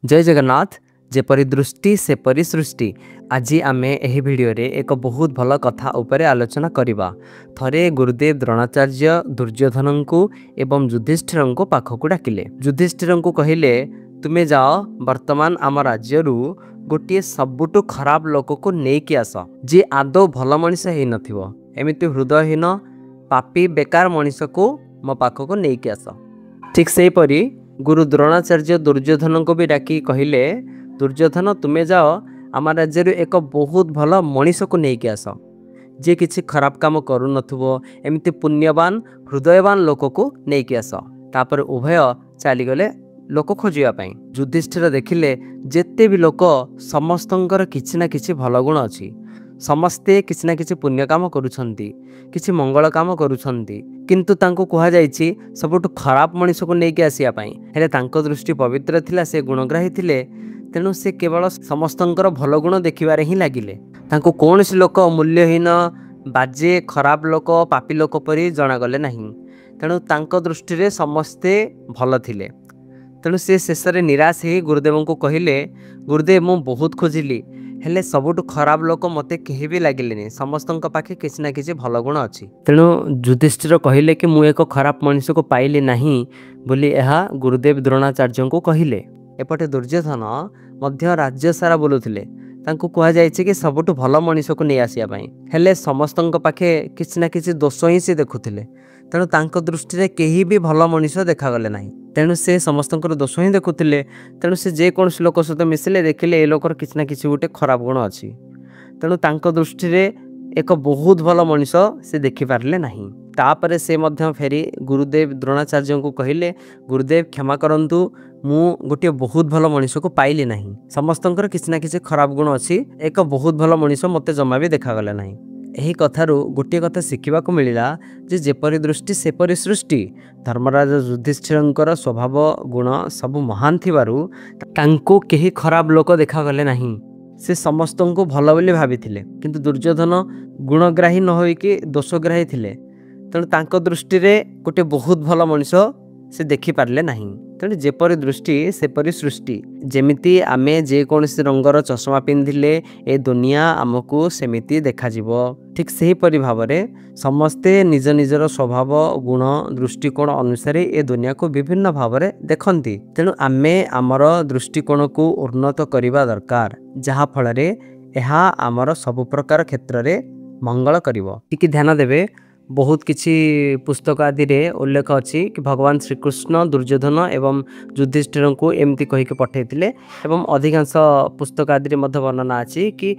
जय जगन्नाथ। जेपरी दृष्टि सेपरी सृष्टि। आज आम यह भिडियो एक बहुत भल कथा उपरे आलोचना करवा। थरे गुरुदेव द्रोणाचार्य दुर्योधन को एवं युधिष्ठिर को पाखक डाकिले। युधिष्ठिर को कहले तुम्हें जाओ वर्तमान आम राज्य गोटे सबुठु खराब लोक को लेकिन आस जी आदौ भल मनीष हो नमती हृदयहीन पापी बेकार मनीष को मो पाखक लेकिन आस। ठीक सेहीपरि गुरु द्रोणाचार्य दुर्योधन को भी डाकी कहले दुर्योधन तुम्हें जाओ आम राज्य एक बहुत भल मनीष को लेकिन आस जी किसी खराब काम करू नथुबो एमती पुण्यवान हृदयवान लोक को लेकिन आस। तापर उभय चलीगले लोक खोजापी। युधिष्ठिर देखिले जेते भी लोक समस्तंकर किछि ना किछि भल गुण अच्छी समस्ते किछि ना किछि पुण्य काम करुछंती किछि मंगल काम करुछंती किंतु तांको कहा जायछि सबुठु खराब मनीष को लेके आसिया पई हेले तांको दृष्टि पवित्र थिला से गुणग्राही थिले तेणु से केवल समस्तंकर भल गुण देखिबारे ही लागिले। तांको कौनसी लोक मूल्यहीन बाजे खराब लोक पापी लोक परि जणागले नाही तेणु तांको दृष्टि रे समस्ते भल थिले। तेणु से शेष में निराश हो गुरुदेव को कहले गुरुदेव मु बहुत खोजिली हेले सबुठु खराब लोक मते केही भी लागिले समस्त पाखे किसी ना किसी भल गुण अच्छी। तेणु युधिष्ठिर कहले कि मु एक खराब मनुष्य को पाइली नहीं बोली यह गुरुदेव द्रोणाचार्य को कहले। एपटे दुर्योधन मध्य राज्य सारा बोलुथिले तांको कहा जायछि कि सबुठु भल मनुष्य को नहीं आसिया पई हेले समस्त पाखे किसी ना किसी दोष ही से देखुथिले तेणु तांको दृष्टि रे केही भी भल मनुष्य देखागले नाही तेणु से समस्त दोष ही देखुथिले। तेणु से जेकोसी लोक सहित मिसिले देखिले ए लोकर किसी ना किसी गोटे खराब गुण अच्छी तेणु तांको दृष्टि रे एक बहुत भल मनुष्य से देखि पारले नाही। तापरे से मध्य फेरी गुरुदेव द्रोणाचार्य को कहले गुरुदेव क्षमा करंतु मु गोटे बहुत भल मनुष्य को पाइली नाही समस्तंकर किसी ना किसी खराब गुण अच्छी एक बहुत भल मनुष्य मते जमा भी देखागले नाही। एही कथारू गोटे कथा शिखिबा को मिलिला जे जेपरी दृष्टि सेपरी सृष्टि। धर्मराज युधिष्ठिरंकर स्वभाव गुण सब महान थिबारु तांको केही खराब लोक देखागले नाही से समस्त को भल बोली भाविथिले किंतु दुर्योधन गुणग्राही न होइकि दोषग्राही थिले तेणु तांको दृष्टि रे गोटे बहुत भल मनुष्य से देखि पारले नाही। तेणु जेपरी दृष्टि सेपरी सृष्टि। जेमिति आमे जेकोसी रंगर चश्मा पिंधिले ए दुनिया आमको सेमिति देखाजिबो ठीक सेही परि भावरे समस्ते निज निजर स्वभाव गुण दृष्टिकोण अनुसार ए दुनिया को विभिन्न भावरे देखंती। तेणु आमे आमर दृष्टिकोण को उन्नत करिबा दरकार जहा फलरे एहा आमर सब प्रकार क्षेत्र रे मंगल करिवो। टिके ध्यान देबे बहुत किछि पुस्तक आदि रे उल्लेख अछि कि भगवान श्रीकृष्ण दुर्योधन एवं युधिष्ठिर को एमती कहिके पठेइथिले एवं अधिकांश पुस्तक आदि रे मध्य वर्णना अछि कि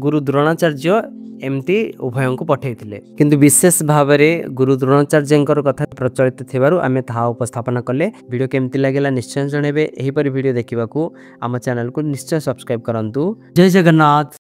गुरु द्रोणाचार्य एमती उभय को पठेइथिले किंतु विशेष भाव में गुरु द्रोणाचार्य कथा प्रचलित थिबारु आमे ताहा उपस्थापन कले। वीडियो केमती लागेला निश्चय जणेबे। एही परि वीडियो देखिबाकू आम चैनल को निश्चय सब्सक्राइब करंतु। जय जगन्नाथ।